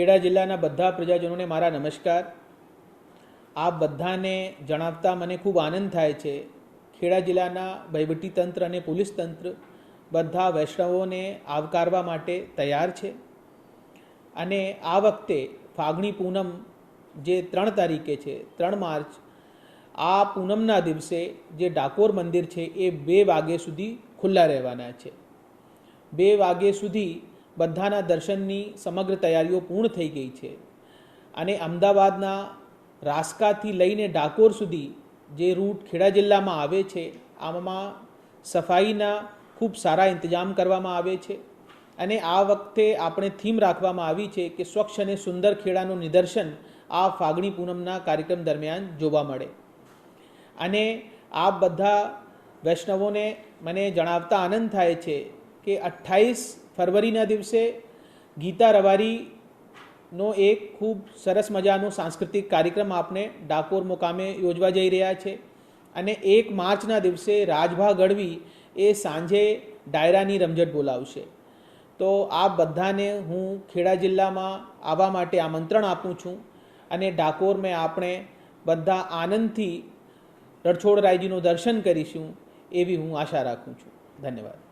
ખેડા જિલ્લાના બધા પ્રજાજનોને મારા નમસ્કાર। આપ બધાને જણાવતા મને ખૂબ આનંદ થાય છે। ખેડા જિલ્લાના વહીવટીતંત્ર અને પોલીસ તંત્ર બધા વૈષ્ણવોને આવકારવા માટે તૈયાર છે અને આ વખતે ફાગણી પૂનમ જે 3 તારીખે છે, 3 માર્ચ, આ પૂનમના દિવસે જે ડાકોર મંદિર છે એ 2 વાગ્યા સુધી ખુલ્લા રહેવાના છે। 2 વાગ્યા સુધી બધાના દર્શનની સમગ્ર તૈયારીઓ પૂર્ણ થઈ ગઈ છે અને અમદાવાદના રાસ્કાથી લઈને ડાકોર સુધી જે રૂટ ખેડા જિલ્લામાં આવે છે આમાં સફાઈના ખૂબ સારા ઇંતજામ કરવામાં આવે છે અને આ વખતે આપણે થીમ રાખવામાં આવી છે કે સ્વચ્છ અને સુંદર ખેડાનું નિદર્શન આ ફાગણી પૂનમના કાર્યક્રમ દરમિયાન જોવા મળે। અને આ બધા વૈષ્ણવોને મને જણાવતા આનંદ થાય છે કે 28 ફરવરીના દિવસે ગીતા રબારીનો એક ખૂબ સરસ મજાનો સાંસ્કૃતિક કાર્યક્રમ આપણે ડાકોર મુકામે યોજવા જઈ રહ્યા છે અને 1 માર્ચના દિવસે રાજભા ગઢવી એ સાંજે ડાયરાની રમઝટ બોલાવશે। તો આ બધાને હું ખેડા જિલ્લામાં આવવા માટે આમંત્રણ આપું છું અને ડાકોર મેં આપણે બધા આનંદથી રણછોડરાયજીનું દર્શન કરીશું એવી હું આશા રાખું છું। ધન્યવાદ।